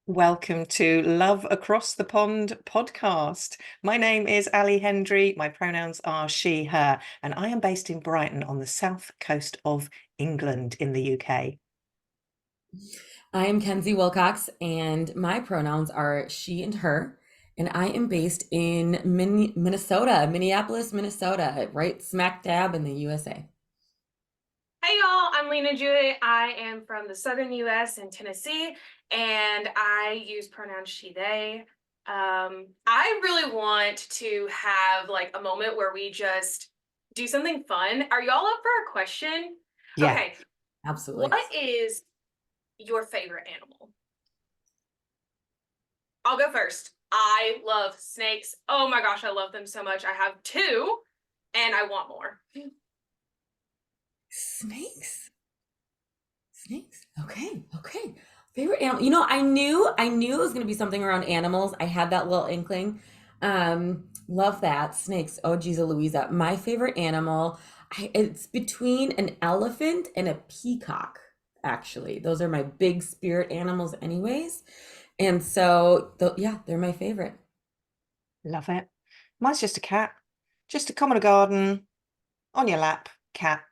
Welcome to Love Across the Pond podcast. My name is Ali Hendry. My pronouns are she, her, and I am based in Brighton on the south coast of England in the UK. I am Kenzie Wilcox, and my pronouns are she and her. And I am based in Minnesota, Minneapolis, Minnesota, right smack dab in the USA. Hey y'all, I'm Lena Jewett. I am from the southern US in Tennessee, and I use pronouns she, they. I really want to have like a moment where we just do something fun. Are y'all up for a question? Yeah, Okay, Absolutely. what is your favorite animal? I'll go first. I love snakes. Oh my gosh, I love them so much. I have two, and I want more. Snakes. Snakes. Okay. Okay. Favorite animal. I knew it was gonna be something around animals. I had that little inkling. Love that. Snakes. Oh, geez, Louisa. My favorite animal, it's between an elephant and a peacock, actually. Those are my big spirit animals, anyways. And so, yeah, they're my favorite. love it. Mine's just a cat, just a common garden, on your lap, cat,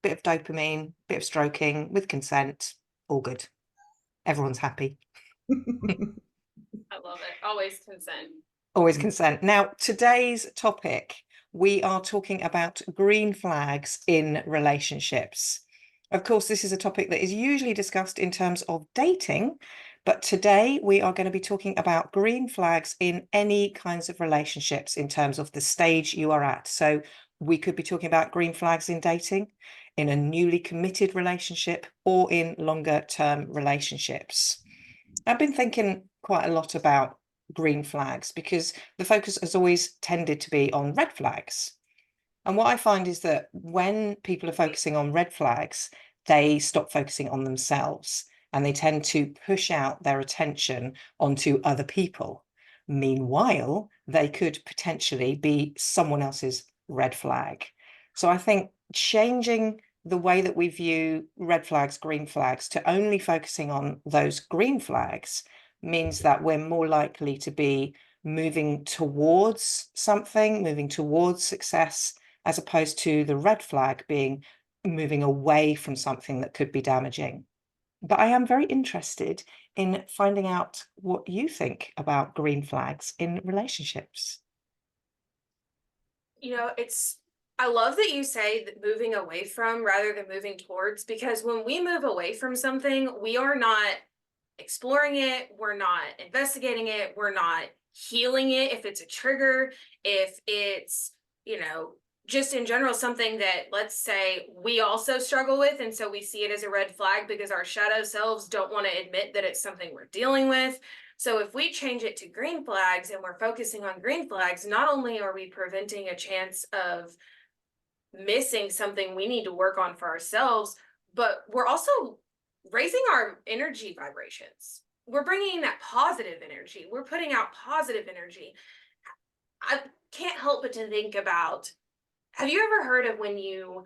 bit of dopamine, bit of stroking with consent, all good. Everyone's happy. I love it. Always consent. Always consent. Now, today's topic, we are talking about green flags in relationships. Of course, this is a topic that is usually discussed in terms of dating, but today we are going to be talking about green flags in any kinds of relationships in terms of the stage you are at. So we could be talking about green flags in dating, in a newly committed relationship, or in longer term relationships. I've been thinking quite a lot about green flags because the focus has always tended to be on red flags. And what I find is that when people are focusing on red flags, they stop focusing on themselves and they tend to push out their attention onto other people. Meanwhile, they could potentially be someone else's red flag. So I think changing the way that we view red flags, green flags, to only focusing on those green flags means that we're more likely to be moving towards something, moving towards success, as opposed to the red flag being moving away from something that could be damaging. But I am very interested in finding out what you think about green flags in relationships. I love that you say that moving away from rather than moving towards, because when we move away from something, we are not exploring it, we're not investigating it, we're not healing it if it's a trigger, if it's, you know, just in general something that, let's say, we also struggle with, and so we see it as a red flag because our shadow selves don't want to admit that it's something we're dealing with. So if we change it to green flags and we're focusing on green flags, not only are we preventing a chance of missing something we need to work on for ourselves, but we're also raising our energy vibrations. We're bringing that positive energy. We're putting out positive energy. I can't help but to think about, have you ever heard of when you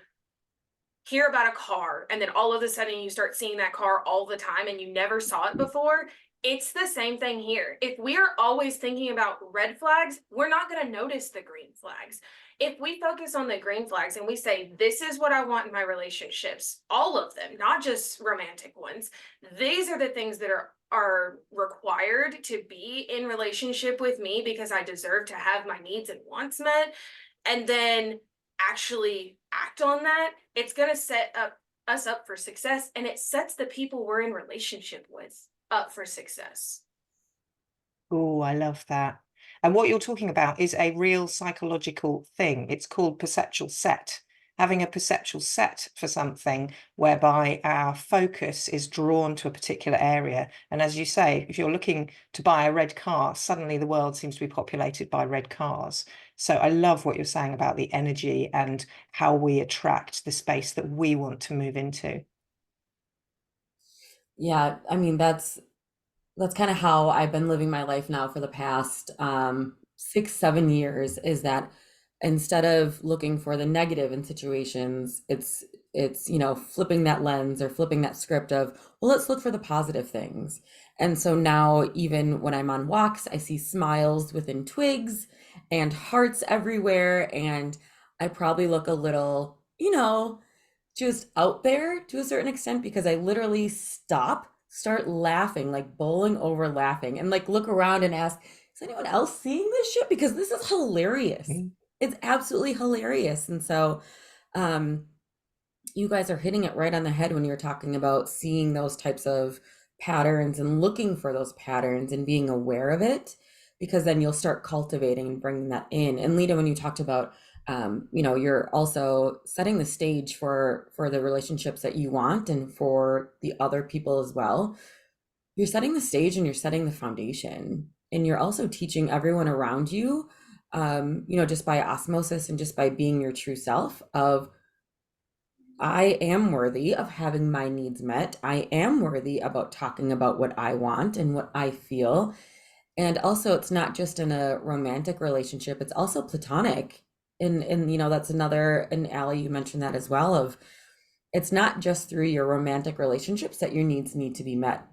hear about a car and then all of a sudden you start seeing that car all the time and you never saw it before? It's the same thing here. If we are always thinking about red flags, we're not going to notice the green flags. If we focus on the green flags and we say, this is what I want in my relationships, all of them, not just romantic ones, these are the things that are required to be in relationship with me because I deserve to have my needs and wants met, and then actually act on that, it's going to set us up for success, and it sets the people we're in relationship with up for success. Oh, I love that. And what you're talking about is a real psychological thing. It's called perceptual set. Having a perceptual set for something whereby our focus is drawn to a particular area. And as you say, if you're looking to buy a red car, suddenly the world seems to be populated by red cars. So I love what you're saying about the energy and how we attract the space that we want to move into. Yeah, I mean that's kind of how I've been living my life now for the past 6, 7 years, is that instead of looking for the negative in situations, it's it's, you know, flipping that lens or flipping that script of, well, let's look for the positive things. And so now, even when I'm on walks, I see smiles within twigs and hearts everywhere. And I probably look a little, you know, just out there to a certain extent because I literally start laughing, like bowling over laughing, and like look around and ask, is anyone else seeing this shit? Because this is hilarious. Mm. It's absolutely hilarious. And so, um, you guys are hitting it right on the head when you're talking about seeing those types of patterns and looking for those patterns and being aware of it, because then you'll start cultivating and bringing that in. And Lita, when you talked about, you know, you're also setting the stage for the relationships that you want and for the other people as well. You're setting the stage and you're setting the foundation, and you're also teaching everyone around you, you know, just by osmosis and just by being your true self of, I am worthy of having my needs met. I am worthy about talking about what I want and what I feel. And also, it's not just in a romantic relationship, it's also platonic. And you know, that's another, and Allie, you mentioned that as well, of it's not just through your romantic relationships that your needs need to be met.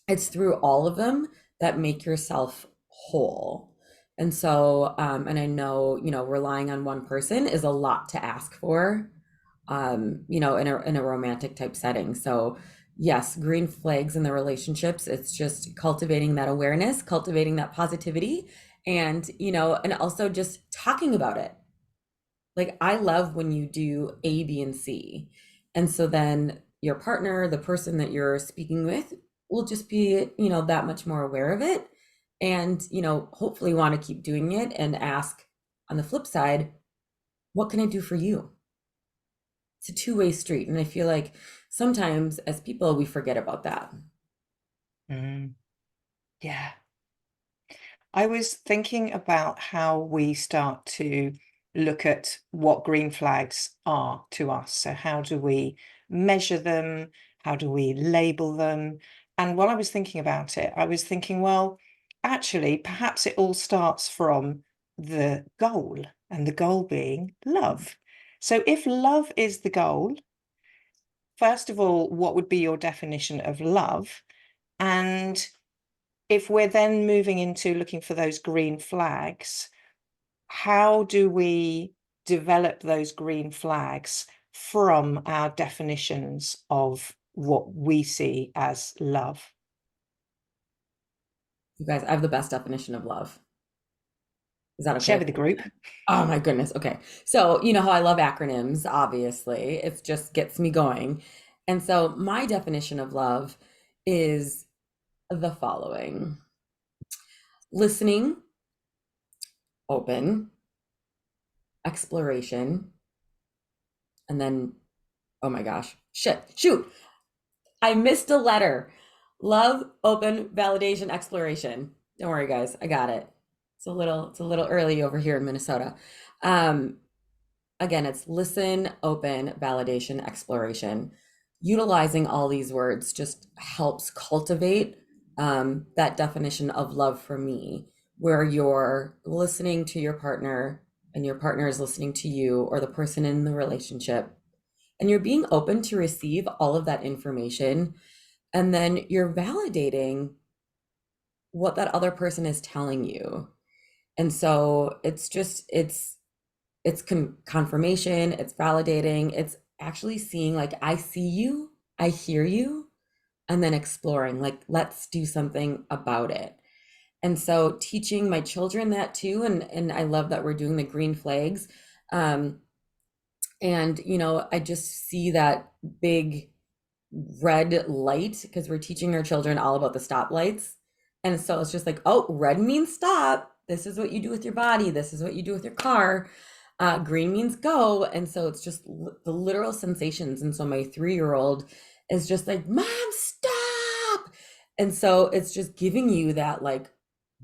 It's through all of them that make yourself whole. And so, and I know, you know, relying on one person is a lot to ask for, you know, in a romantic type setting. So yes, green flags in the relationships, it's just cultivating that awareness, cultivating that positivity, and, you know, and also just talking about it. Like, I love when you do A, B, and C. And so then your partner, the person that you're speaking with, will just be, you know, that much more aware of it. And, you know, hopefully want to keep doing it and ask on the flip side, what can I do for you? It's a two-way street. And I feel like sometimes as people, we forget about that. Mm. Yeah. I was thinking about how we start to look at what green flags are to us. So, how do we measure them? How do we label them? And while I was thinking about it, I was thinking, well, actually, perhaps it all starts from the goal, and the goal being love. So, if love is the goal, first of all, what would be your definition of love? And if we're then moving into looking for those green flags, how do we develop those green flags from our definitions of what we see as love? You guys, I have the best definition of love. Is that Share okay? with the group. Oh my goodness. Okay. So, you know how I love acronyms, obviously. It just gets me going. And so, my definition of love is the following: listening, open, exploration, and then, oh my gosh, shoot, I missed a letter. Love, open, validation, exploration. Don't worry, guys, I got it. It's a little early over here in Minnesota. Um, Again, it's listen, open, validation, exploration. Utilizing all these words just helps cultivate that definition of love for me, where you're listening to your partner and your partner is listening to you or the person in the relationship, and you're being open to receive all of that information. And then you're validating what that other person is telling you. And so it's just, it's confirmation, it's validating, it's actually seeing, like, I see you, I hear you, and then exploring, like, let's do something about it. And so teaching my children that too, and I love that we're doing the green flags. um and you know, I just see that big red light because we're teaching our children all about the stoplights. And so it's just like, oh, red means stop. This is what you do with your body. This is what you do with your car. Green means go. And so it's just the literal sensations. And so my 3-year-old is just like, Mom, stop. And so it's just giving you that, like,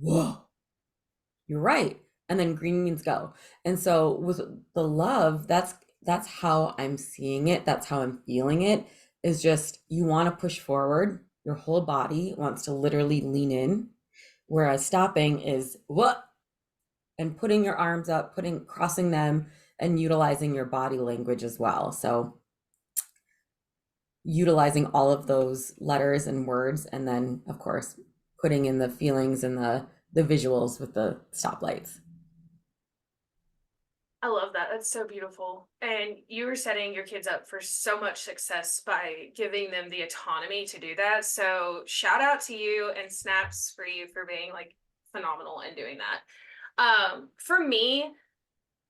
whoa, you're right. And then green means go. And so with the love, that's how I'm seeing it. That's how I'm feeling it, is just, you want to push forward. Your whole body wants to literally lean in. Whereas stopping is what? And putting your arms up, crossing them, and utilizing your body language as well. So utilizing all of those letters and words, and then of course putting in the feelings and the visuals with the stoplights. I love that. That's so beautiful. And you were setting your kids up for so much success by giving them the autonomy to do that. So shout out to you and snaps for you for being like phenomenal in doing that. For me,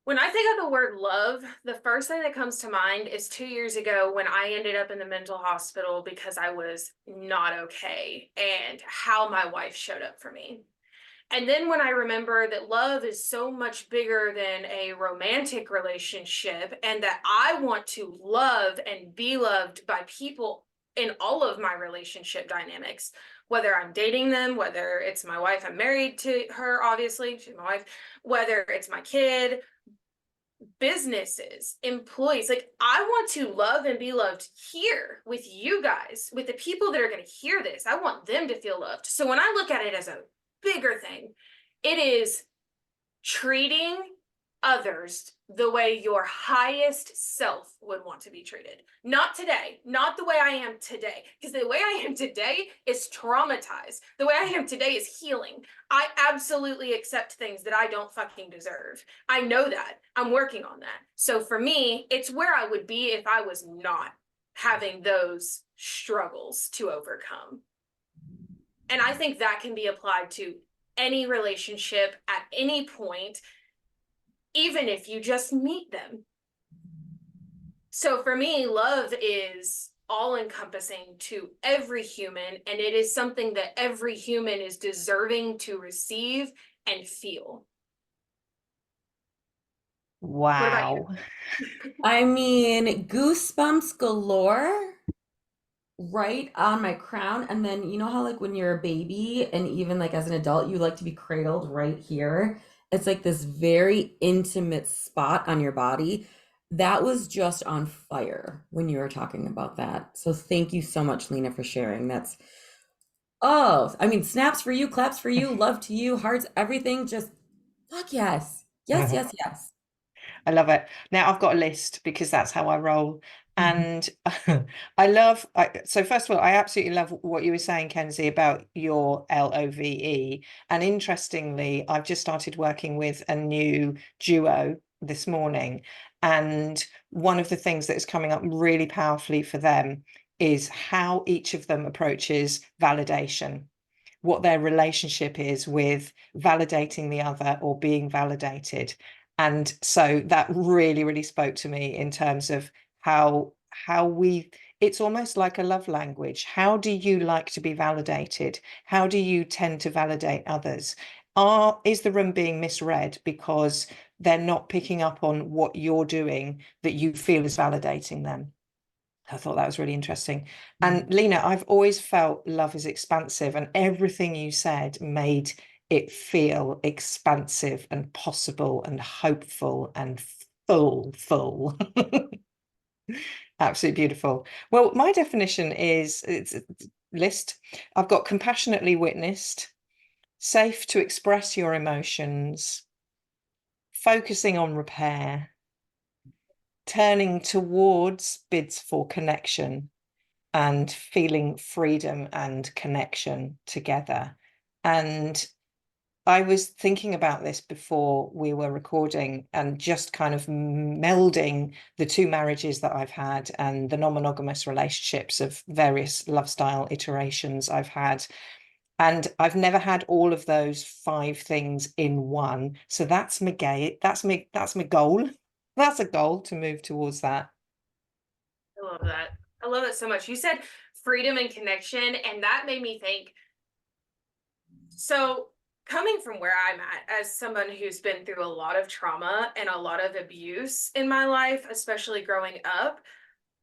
when I think of the word love, the first thing that comes to mind is 2 years ago when I ended up in the mental hospital because I was not okay and how my wife showed up for me. And then when I remember that love is so much bigger than a romantic relationship and that I want to love and be loved by people in all of my relationship dynamics, whether I'm dating them, whether it's my wife, I'm married to her, obviously, she's my wife, whether it's my kid, businesses, employees, like I want to love and be loved here with you guys, with the people that are going to hear this. I want them to feel loved. So when I look at it as a bigger thing, it is treating others the way your highest self would want to be treated. Not today, not the way I am today, because the way I am today is traumatized. The way I am today is healing. I absolutely accept things that I don't fucking deserve. I know that. I'm working on that. So for me, it's where I would be if I was not having those struggles to overcome. And I think that can be applied to any relationship at any point, even if you just meet them. So for me, love is all encompassing to every human, and it is something that every human is deserving to receive and feel. What about you? Wow. I mean, goosebumps galore right on my crown. And then you know how like when you're a baby and even like as an adult, you like to be cradled right here. It's like this very intimate spot on your body. That was just on fire when you were talking about that. So thank you so much, Lena, for sharing. That's oh, I mean, snaps for you, claps for you, love to you, hearts, everything. Just fuck yes. Yes, yes, yes. I love it. Now I've got a list because that's how I roll. Mhm. And so first of all, I absolutely love what you were saying, Kenzie, about your LOVE. And interestingly, I've just started working with a new duo this morning. And one of the things that is coming up really powerfully for them is how each of them approaches validation, what their relationship is with validating the other or being validated. And so that really, really spoke to me in terms of how we, it's almost like a love language. How do you like to be validated? How do you tend to validate others? Is the room being misread because they're not picking up on what you're doing that you feel is validating them? I thought that was really interesting. And Lena, I've always felt love is expansive, and everything you said made it feel expansive and possible and hopeful and full. Absolutely beautiful. Well, my definition is it's a list. I've got compassionately witnessed, safe to express your emotions, focusing on repair, turning towards bids for connection, and feeling freedom and connection together. And I was thinking about this before we were recording and just kind of melding the two marriages that I've had and the non-monogamous relationships of various love style iterations I've had. And I've never had all of those 5 things in one. So that's my that's my goal. That's a goal to move towards that. I love that. I love it so much. You said freedom and connection, and that made me think. So, coming from where I'm at, as someone who's been through a lot of trauma and a lot of abuse in my life, especially growing up,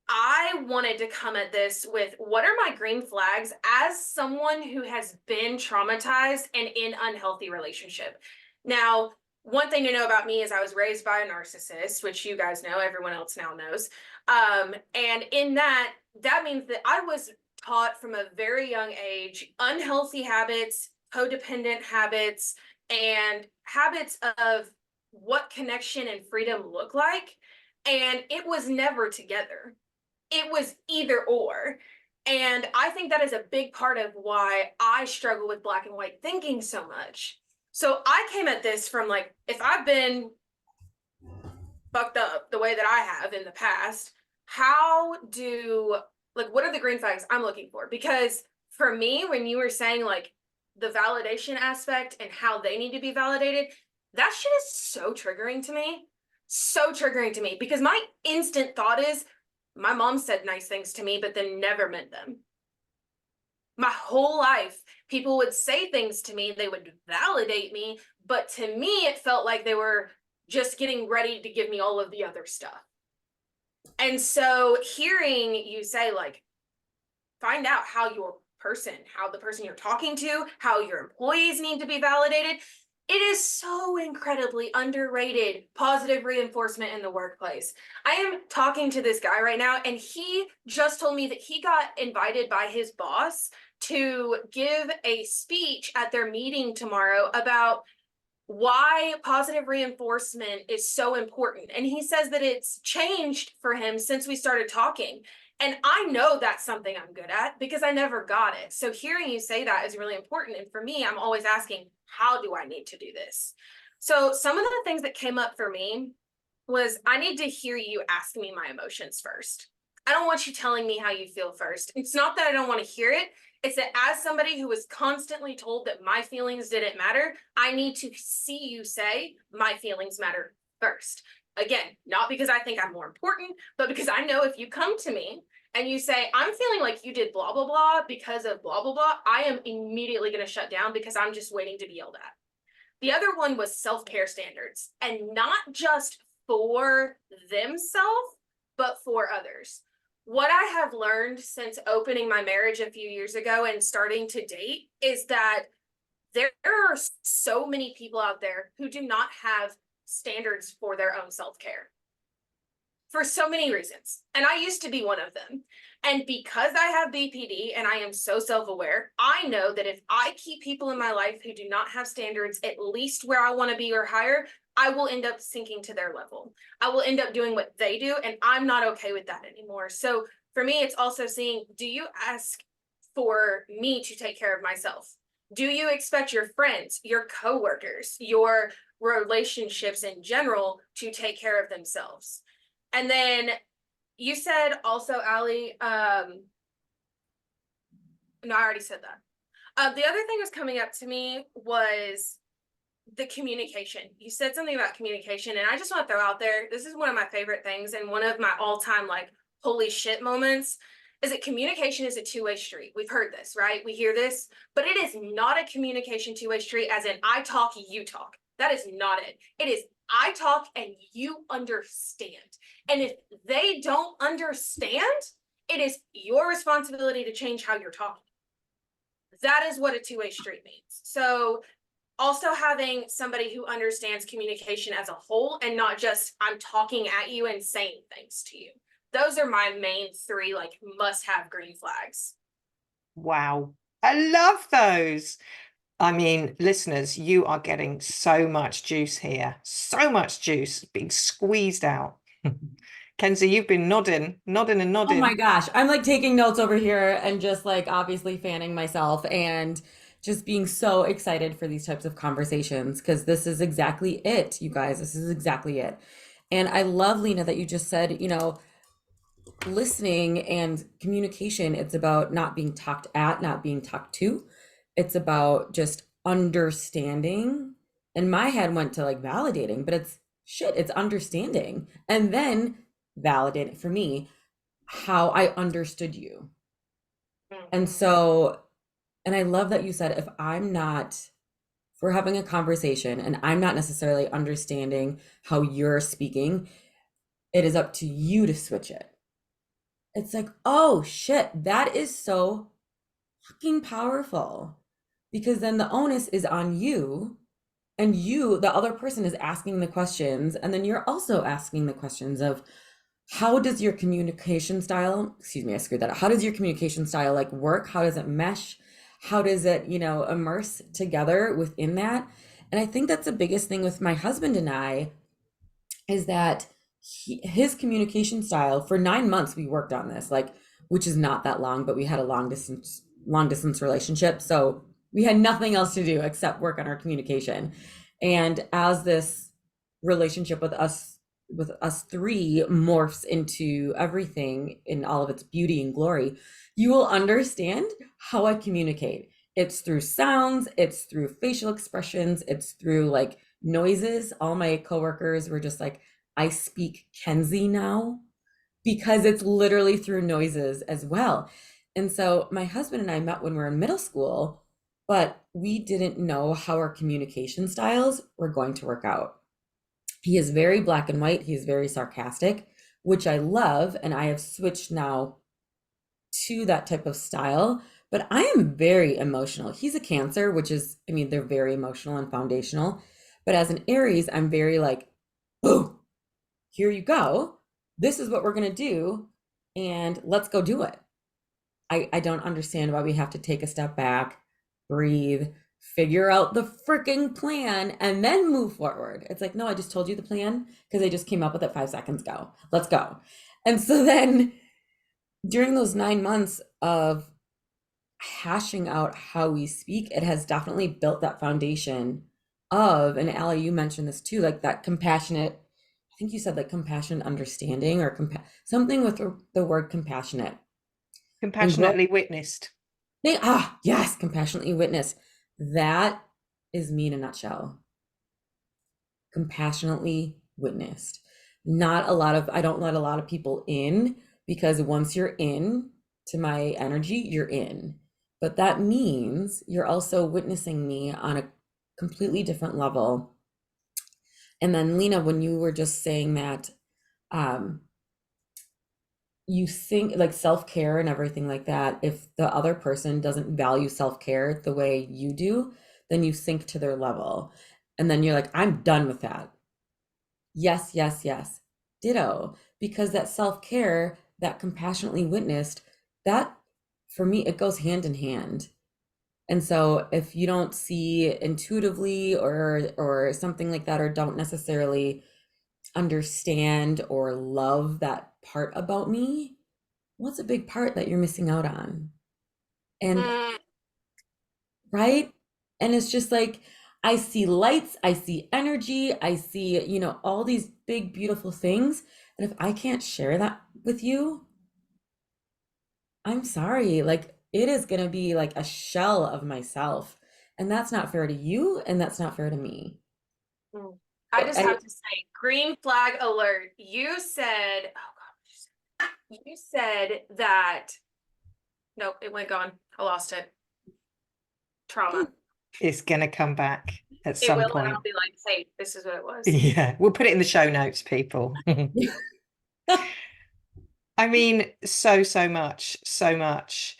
I wanted to come at this with what are my green flags as someone who has been traumatized and in unhealthy relationship. Now, one thing to know about me is I was raised by a narcissist, which you guys know, everyone else now knows. And in that, that means that I was taught from a very young age unhealthy habits, codependent habits, and habits of what connection and freedom look like. And it was never together. it was either or. And I think that is a big part of why I struggle with black and white thinking so much. So I came at this from like, if I've been fucked up the way that I have in the past, how do, like, what are the green flags I'm looking for? Because for me, when you were saying like the validation aspect and how they need to be validated, that shit is so triggering to me. So triggering to me because my instant thought is my mom said nice things to me, but then never meant them. My whole life, people would say things to me, they would validate me, but to me, it felt like they were just getting ready to give me all of the other stuff. And so hearing you say, like, find out how how the person you're talking to, how your employees need to be validated. It is so incredibly underrated positive reinforcement in the workplace. I am talking to this guy right now, and he just told me that he got invited by his boss to give a speech at their meeting tomorrow about why positive reinforcement is so important. And he says that it's changed for him since we started talking. And I know that's something I'm good at because I never got it. So hearing you say that is really important. And for me, I'm always asking, how do I need to do this? So some of the things that came up for me was I need to hear you ask me my emotions first. I don't want you telling me how you feel first. It's not that I don't want to hear it. It's that as somebody who was constantly told that my feelings didn't matter, I need to see you say my feelings matter first. Again, not because I think I'm more important, but because I know if you come to me and you say, I'm feeling like you did blah, blah, blah because of blah, blah, blah, I am immediately going to shut down because I'm just waiting to be yelled at. The other one was self-care standards, and not just for themselves, but for others. What I have learned since opening my marriage a few years ago and starting to date is that there are so many people out there who do not have standards for their own self-care for so many reasons. And I used to be one of them. And because I have BPD and I am so self-aware, I know that if I keep people in my life who do not have standards, at least where I want to be or higher, I will end up sinking to their level. I will end up doing what they do, and I'm not okay with that anymore. So for me, it's also seeing, do you ask for me to take care of myself? Do you expect your friends, your coworkers, your relationships in general to take care of themselves? And then you said also, Allie, no, I already said that. The other thing that's coming up to me was the communication. You said something about communication, and I just want to throw out there, this is one of my favorite things and one of my all-time like holy shit moments is that communication is a two-way street. We've heard this, right? We hear this, but it is not a communication two-way street as in I talk, you talk. That is not it. It is I talk and you understand. And if they don't understand, it is your responsibility to change how you're talking. That is what a two-way street means. So also having somebody who understands communication as a whole and not just I'm talking at you and saying things to you. Those are my main three like must-have green flags. Wow. I love those. I mean, listeners, you are getting so much juice here. So much juice being squeezed out. Kenzie, you've been nodding and Oh nodding. my gosh. I'm like taking notes over here and just like obviously fanning myself and just being so excited for these types of conversations because this is exactly it, you guys. This is exactly it. And I love, Lena, that you just said, listening and communication, it's about not being talked at, not being talked to. It's about just understanding. And my head went to like validating, but it's shit, it's understanding. And then validate for me how I understood you. And so, and I love that you said, if we're having a conversation and I'm not necessarily understanding how you're speaking, it is up to you to switch it. It's like, oh shit, that is so fucking powerful because then the onus is on you and you, the other person is asking the questions. And then you're also asking the questions of how does your communication style, excuse me, I screwed that up. How does your communication style like work? How does it mesh? How does it, immerse together within that? And I think that's the biggest thing with my husband and I is that his communication style for 9 months, we worked on this, like, which is not that long, but we had a long distance relationship. So we had nothing else to do except work on our communication. And as this relationship with us three morphs into everything in all of its beauty and glory, you will understand how I communicate. It's through sounds, it's through facial expressions, it's through like noises. All my coworkers were just like, I speak Kenzie now, because it's literally through noises as well. And so my husband and I met when we were in middle school, but we didn't know how our communication styles were going to work out. He is very black and white. He's very sarcastic, which I love. And I have switched now to that type of style. But I am very emotional. He's a Cancer, which is, I mean, they're very emotional and foundational. But as an Aries, I'm very like, boom, here you go. This is what we're going to do. And let's go do it. I don't understand why we have to take a step back, breathe, figure out the freaking plan, and then move forward. It's like, no, I just told you the plan because I just came up with it 5 seconds ago. Let's go. And so then during those 9 months of hashing out how we speak, it has definitely built that foundation of, and Allie, you mentioned this too, like that compassionate, I think you said like compassionate understanding or something with the word compassionate. Compassionately witnessed. Yes, compassionately witness. That is me in a nutshell. Compassionately witnessed. Not a lot of, I don't let a lot of people in, because once you're in to my energy, you're in. But that means you're also witnessing me on a completely different level. And then Lena, when you were just saying that, you think like self-care and everything like that, if the other person doesn't value self-care the way you do, then you sink to their level. And then you're like, I'm done with that. Yes, yes, yes. Ditto. Because that self-care, that compassionately witnessed, that for me, it goes hand in hand. And so if you don't see intuitively or something like that, or don't necessarily understand or love that part about me, what's a big part that you're missing out on? And right? And it's just like, I see lights, I see energy, I see, all these big, beautiful things. And if I can't share that with you, I'm sorry. Like, it is going to be like a shell of myself. And that's not fair to you. And that's not fair to me. I just And have to say, green flag alert. You said, oh God, you said that, nope, it went gone. I lost it. Trauma. It's going to come back at It some will, and point. I'll be like, hey, this is what it was. Yeah, we'll put it in the show notes, people. I mean, so much, so much.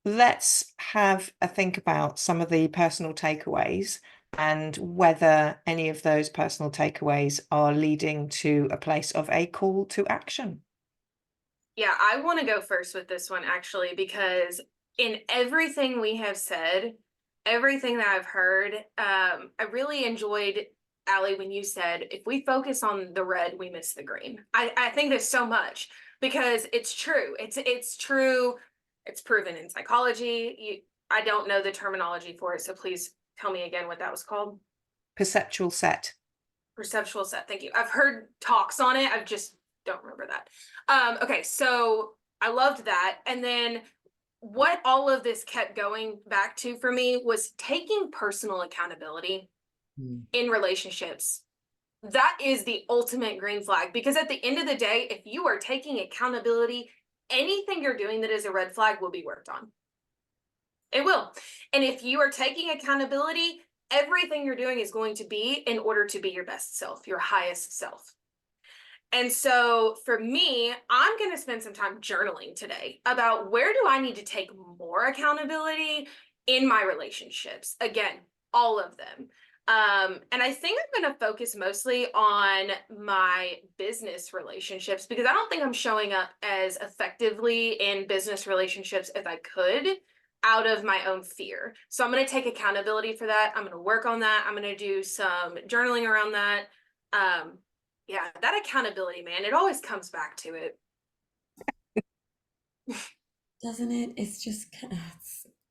Let's have a think about some of the personal takeaways and whether any of those personal takeaways are leading to a place of a call to action. Yeah, I want to go first with this one actually, because in everything we have said, everything that I've heard, I really enjoyed, Allie, when you said, if we focus on the red, we miss the green. I think there's so much, because it's true. It's true. It's proven in psychology. I don't know the terminology for it, so please tell me again what that was called. Perceptual set. Perceptual set. Thank you. I've heard talks on it. I've just don't remember that. Okay, so I loved that. And then what all of this kept going back to for me was taking personal accountability in relationships. That is the ultimate green flag, because at the end of the day, if you are taking accountability, anything you're doing that is a red flag will be worked on. It will. And if you are taking accountability, everything you're doing is going to be in order to be your best self, your highest self. And so for me, I'm going to spend some time journaling today about where do I need to take more accountability in my relationships. Again, all of them. And I think I'm going to focus mostly on my business relationships, because I don't think I'm showing up as effectively in business relationships as I could out of my own fear. So I'm going to take accountability for that. I'm going to work on that. I'm going to do some journaling around that. Yeah, that accountability, man, it always comes back to it. Doesn't it? It's just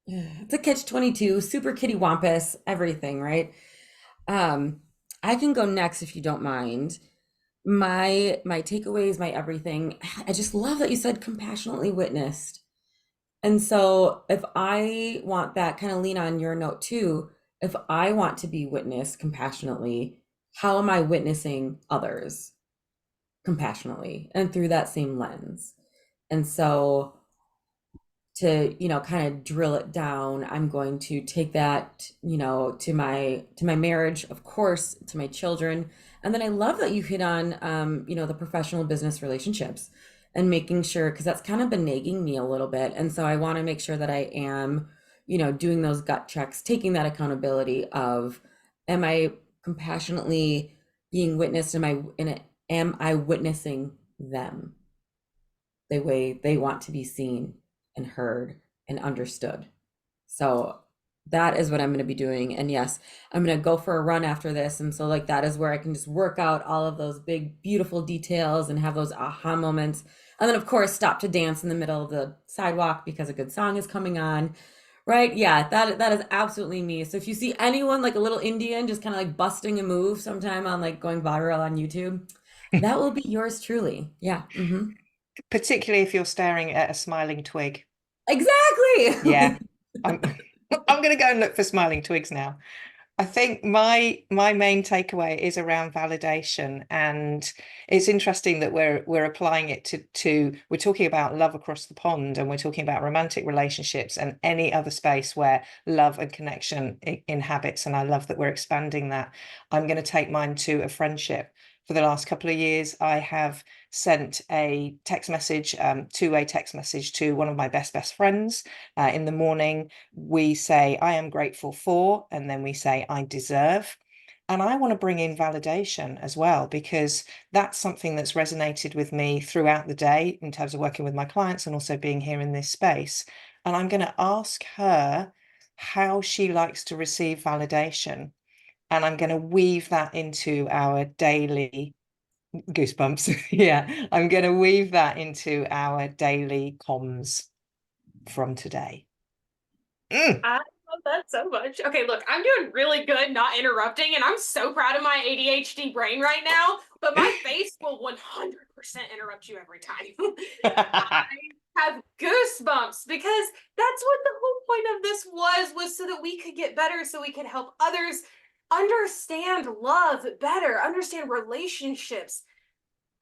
it's a catch-22, super kitty wampus, everything, right? Um, I can go next if you don't mind. My takeaways, my everything. I just love that you said compassionately witnessed. And so if I want that, kind of lean on your note too, if I want to be witnessed compassionately, how am I witnessing others compassionately and through that same lens? And so to, kind of drill it down, I'm going to take that, to my marriage, of course, to my children. And then I love that you hit on, the professional business relationships and making sure, because that's kind of been nagging me a little bit. And so I want to make sure that I am, doing those gut checks, taking that accountability of, am I compassionately being witnessed? Am I witnessing them the way they want to be seen and heard and understood? So that is what I'm going to be doing. And yes, I'm going to go for a run after this. And so, like, that is where I can just work out all of those big, beautiful details and have those aha moments. And then, of course, stop to dance in the middle of the sidewalk because a good song is coming on. Right? Yeah, that is absolutely me. So if you see anyone like a little Indian just kind of like busting a move sometime on like going viral on YouTube, that will be yours truly. Yeah. Particularly if you're staring at a smiling twig. Exactly. Yeah, I'm I'm going to go and look for smiling twigs now. I think my main takeaway is around validation, and it's interesting that we're applying it to we're talking about love across the pond, and we're talking about romantic relationships and any other space where love and connection inhabits. And I love that we're expanding that. I'm going to take mine to a friendship. For the last couple of years, I have sent a text message, two-way text message to one of my best friends. In the morning, we say, I am grateful for, and then we say, I deserve. And I want to bring in validation as well, because that's something that's resonated with me throughout the day in terms of working with my clients and also being here in this space. And I'm going to ask her how she likes to receive validation. And I'm going to weave that into our daily goosebumps. Yeah, I'm going to weave that into our daily comms from today. I love that so much. Okay, look, I'm doing really good not interrupting, and I'm so proud of my ADHD brain right now, but my face will 100% interrupt you every time. I have goosebumps because that's what the whole point of this was so that we could get better, so we could help others understand love better, understand relationships.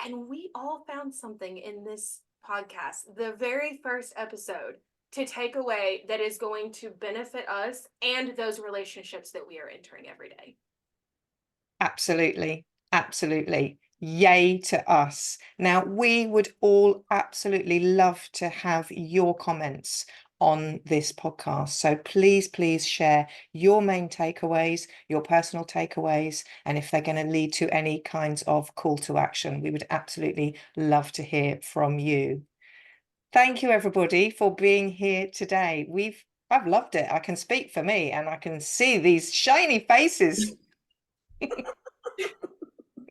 And we all found something in this podcast, the very first episode, to take away that is going to benefit us and those relationships that we are entering every day. Absolutely. Absolutely. Yay to us. Now, we would all absolutely love to have your comments on this podcast. So please share your main takeaways, your personal takeaways, and if they're going to lead to any kinds of call to action, we would absolutely love to hear from you. Thank you, everybody, for being here today. I've loved it. I can speak for me, and I can see these shiny faces.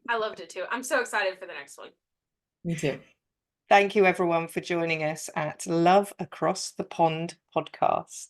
I loved it too. I'm so excited for the next one. Me too. Thank you, everyone, for joining us at Love Across the Pond podcast.